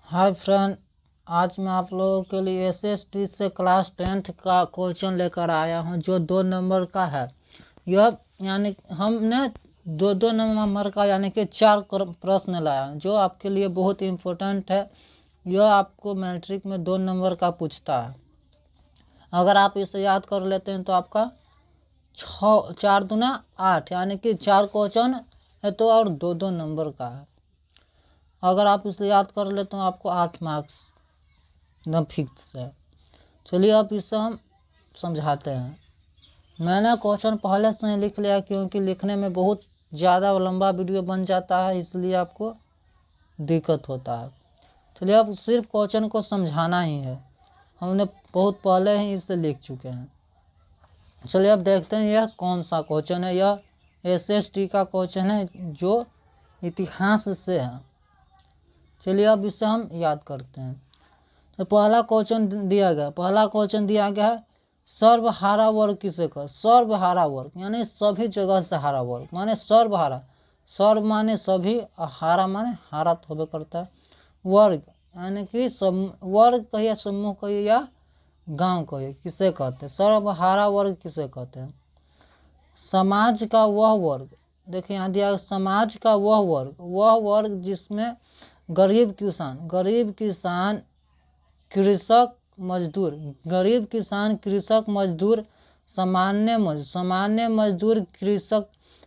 Hi friend, आज मैं आप लोगों के लिए एसएसटी से क्लास 10th का क्वेश्चन लेकर आया हूं जो 2 नंबर का है। यह यानी हमने दो नंबर का यानी कि 4 प्रश्न लाया जो आपके लिए बहुत इम्पोर्टेंट है। यह आपको मैट्रिक में 2 नंबर का पूछता है। अगर आप इसे याद कर लेते हैं तो आपका 4 दूना 8 यानी कि 4 क्वेश्चन है तो और 2 नंबर का है। अगर आप इसे याद कर लेते हैं आपको 8 मार्क्स एकदम फिक्स है। चलिए अब इसे हम समझाते हैं। मैंने क्वेश्चन पहले से ही लिख लिया क्योंकि लिखने में बहुत ज़्यादा लंबा वीडियो बन जाता है, इसलिए आपको दिक्कत होता है। चलिए अब सिर्फ क्वेश्चन को समझाना ही है, हमने बहुत पहले ही इसे लिख चुके हैं। चलिए अब देखते हैं यह कौन सा क्वेश्चन है। यह एसएसटी का क्वेश्चन है जो इतिहास से है। चलिए अब इसे हम याद करते हैं। तो पहला क्वेश्चन दिया गया है सर्वहारा वर्ग किसे कहा। सर्वहारा वर्ग यानी सभी जगह से हारा वर्ग माने सर्वहारा। सर्व माने सभी और हारा माने हारा तो होबे करता है। वर्ग यानी कि वर्ग कहिए, समूह कहिए या गांव कहिए, किसे कहते हैं। सर्वहारा वर्ग किसे कहते हैं। समाज का वह वर्ग, देखिए यहाँ दिया समाज का वह वर्ग जिसमें गरीब किसान कृषक मजदूर सामान्य मजदूर कृषक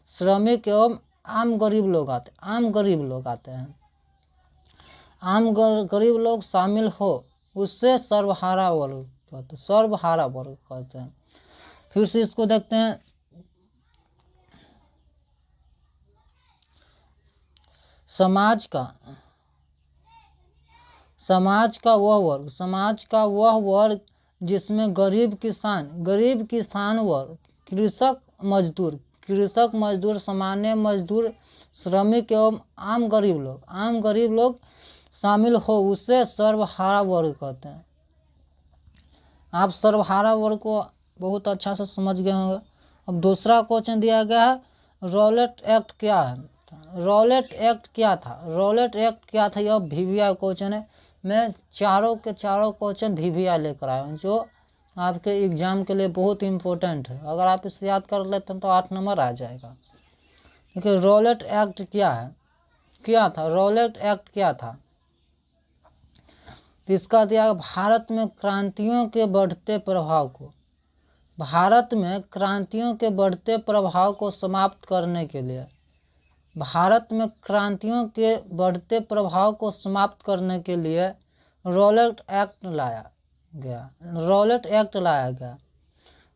श्रमिक एवं आम गरीब लोग आते हैं। आम गरीब लोग शामिल हो उससे सर्वहारा वर्ग कहते हैं। फिर से इसको देखते हैं। समाज का वह वर्ग जिसमें गरीब किसान वर्ग कृषक मजदूर सामान्य मजदूर श्रमिक एवं आम गरीब लोग शामिल हो उसे सर्वहारा वर्ग कहते हैं। आप सर्वहारा वर्ग को बहुत अच्छा से समझ गए होंगे। अब दूसरा क्वेश्चन दिया गया है रॉलेट एक्ट क्या है। रॉलेट एक्ट क्या था। यह वीवीआई क्वेश्चन है। मैं चारों क्वेश्चन वीवीआई लेकर आया हूँ जो आपके एग्जाम के लिए बहुत इम्पोर्टेंट है। अगर आप इसे याद कर लेते हैं तो 8 नंबर आ जाएगा। देखिए रॉलेट एक्ट रॉलेट एक्ट क्या था। तो इसका दिया भारत में क्रांतियों के बढ़ते प्रभाव को समाप्त करने के लिए रॉलेट एक्ट लाया गया।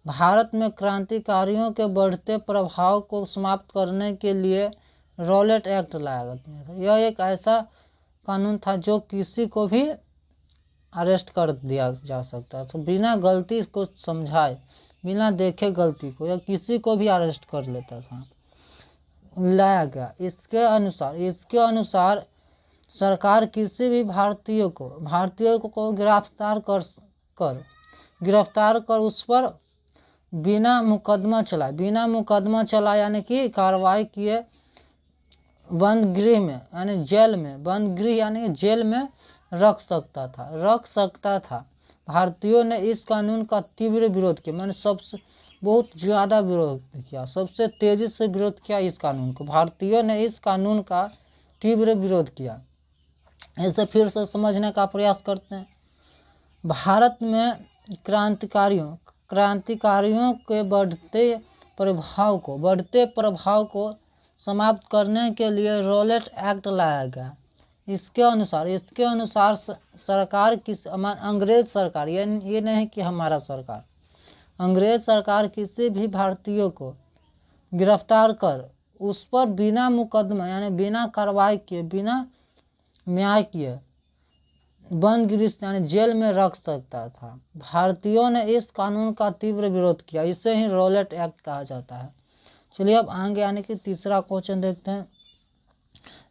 भारत में क्रांतिकारियों के बढ़ते प्रभाव को समाप्त करने के लिए रॉलेट एक्ट लाया गया। यह एक ऐसा कानून था जो किसी को भी अरेस्ट कर दिया जा सकता है। तो बिना गलती को समझाए, बिना देखे गलती को, या किसी को भी अरेस्ट कर लेता था, लाया गया। इसके अनुसार सरकार किसी भी भारतीय को गिरफ्तार कर उस पर बिना मुकदमा चलाए यानी कि कार्रवाई किए बंद गृह यानी जेल में रख सकता था। भारतीयों ने इस कानून का तीव्र विरोध किया। मैंने सबसे बहुत ज़्यादा विरोध किया, सबसे तेजी से विरोध किया इस कानून को। भारतीयों ने इस कानून का तीव्र विरोध किया। इसे फिर से समझने का प्रयास करते हैं। भारत में क्रांतिकारियों के बढ़ते प्रभाव को समाप्त करने के लिए रॉलेट एक्ट लाया गया। इसके अनुसार सरकार अंग्रेज सरकार, ये नहीं कि हमारा सरकार, अंग्रेज सरकार किसी भी भारतीय को गिरफ्तार कर उस पर बिना मुकदमा यानी बिना कार्रवाई किए, बिना न्याय किए बंद गृह यानी जेल में रख सकता था। भारतीयों ने इस कानून का तीव्र विरोध किया, इसे ही रॉलेट एक्ट कहा जाता है। चलिए अब आगे यानी कि तीसरा क्वेश्चन देखते हैं।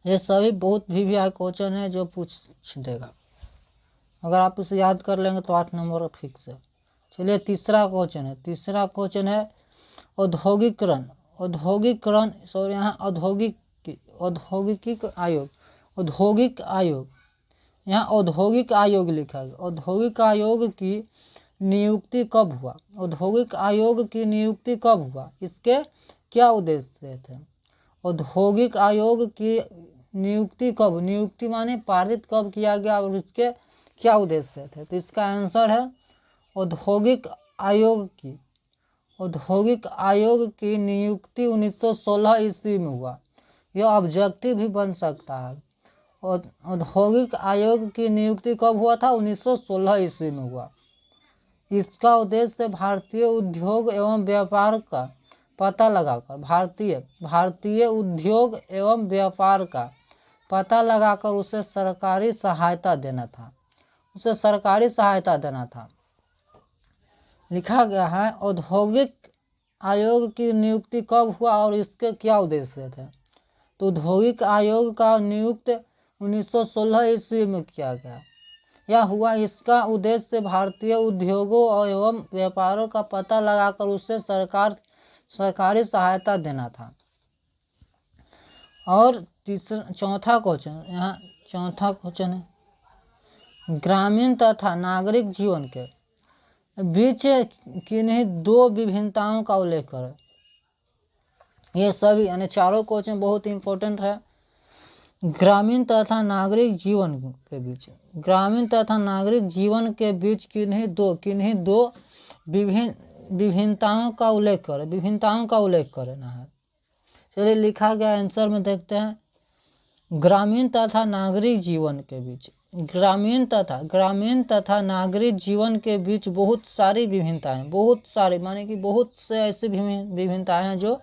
ये सभी बहुत वीवीआई क्वेश्चन है जो पूछ देगा। अगर आप इसे याद कर लेंगे तो 8 नंबर फिक्स है। चलिए तीसरा क्वेश्चन है औद्योगिकीकरण यहाँ औद्योगिक आयोग यहाँ औद्योगिक आयोग लिखा है। औद्योगिक आयोग की नियुक्ति कब हुआ? औद्योगिक आयोग की नियुक्ति कब हुआ? इसके क्या उद्देश्य थे? औद्योगिक आयोग की नियुक्ति कब? नियुक्ति माने पारित कब किया गया और इसके क्या उद्देश्य थे? तो इसका आंसर है औद्योगिक आयोग की नियुक्ति 1916 ईस्वी में हुआ। यह ऑब्जेक्टिव भी बन सकता है। औद्योगिक आयोग की नियुक्ति कब हुआ था? 1916 ईस्वी में हुआ। इसका उद्देश्य भारतीय उद्योग एवं व्यापार का पता लगाकर भारतीय उद्योग एवं व्यापार का पता लगाकर उसे सरकारी सहायता देना था। लिखा गया है औद्योगिक आयोग की नियुक्ति कब हुआ और इसके क्या उद्देश्य थे? तो औद्योगिक आयोग का नियुक्त 1916 ईस्वी में किया गया या हुआ। इसका उद्देश्य भारतीय उद्योगों एवं व्यापारों का पता लगाकर उसे सरकारी सहायता देना था। और चौथा क्वेश्चन है ग्रामीण तथा नागरिक जीवन के बीच किन्हीं दो विभिन्नताओं का उल्लेख करें। ये सभी यानी चारों क्वेश्चन बहुत इंपॉर्टेंट है। ग्रामीण तथा नागरिक जीवन के बीच किन्हीं दो विभिन्नताओं का उल्लेख करना है। चलिए लिखा गया आंसर में देखते हैं। ग्रामीण तथा नागरिक जीवन के बीच बहुत सारी विभिन्नताएं, माने कि बहुत से ऐसी विभिन्नताएं हैं जो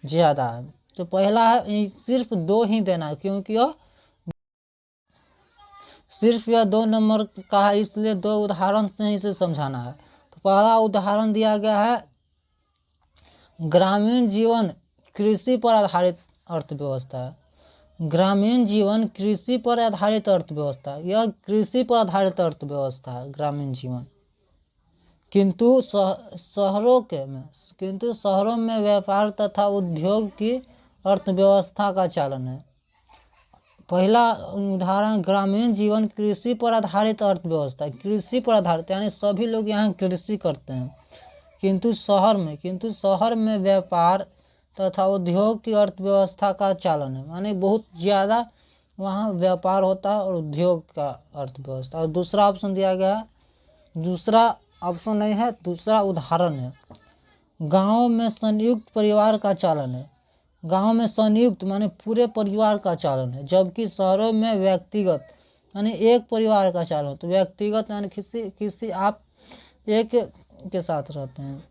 ज्यादा है। तो पहला है सिर्फ 2 ही देना है क्योंकि सिर्फ यह 2 नंबर का है, इसलिए 2 उदाहरण से इसे समझाना है। तो पहला उदाहरण दिया गया है ग्रामीण जीवन कृषि पर आधारित अर्थव्यवस्था है। ग्रामीण जीवन कृषि पर आधारित अर्थव्यवस्था, यह कृषि पर आधारित अर्थव्यवस्था है ग्रामीण जीवन। किंतु शहरों में व्यापार तथा उद्योग की अर्थव्यवस्था का चालन है। पहला उदाहरण ग्रामीण जीवन कृषि पर आधारित अर्थव्यवस्था, कृषि पर आधारित यानी सभी लोग यहाँ कृषि करते हैं। किंतु शहर में व्यापार तथा उद्योग की अर्थव्यवस्था का चालन है, माने बहुत ज़्यादा वहाँ व्यापार होता है और उद्योग का अर्थव्यवस्था। और दूसरा ऑप्शन दिया गया है, दूसरा ऑप्शन नहीं है, दूसरा उदाहरण है गाँव में संयुक्त परिवार का चालन है। गाँव में संयुक्त माने पूरे परिवार का चालन है, जबकि शहरों में व्यक्तिगत यानी एक परिवार का चालन। तो व्यक्तिगत यानी किसी आप एक के साथ रहते हैं,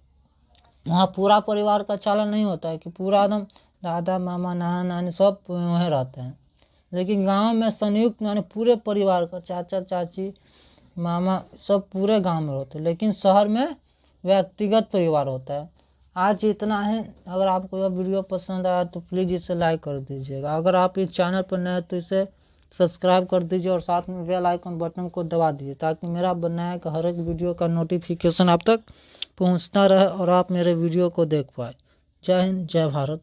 वहाँ पूरा परिवार का चालन नहीं होता है कि पूरा एकदम दादा मामा नाना नानी सब वहीं रहते हैं। लेकिन गांव में संयुक्त यानी पूरे परिवार का चाचा चाची मामा सब पूरे गांव में होते हैं, लेकिन शहर में व्यक्तिगत परिवार होता है। आज इतना है। अगर आपको यह वीडियो पसंद आया तो प्लीज़ इसे लाइक कर दीजिएगा। अगर आप इस चैनल पर नए हैं तो इसे सब्सक्राइब कर दीजिए और साथ में बेल आइकन बटन को दबा दीजिए ताकि मेरा बनाए का हर एक वीडियो का नोटिफिकेशन आप तक पहुंचता रहे और आप मेरे वीडियो को देख पाए। जय हिंद, जय भारत।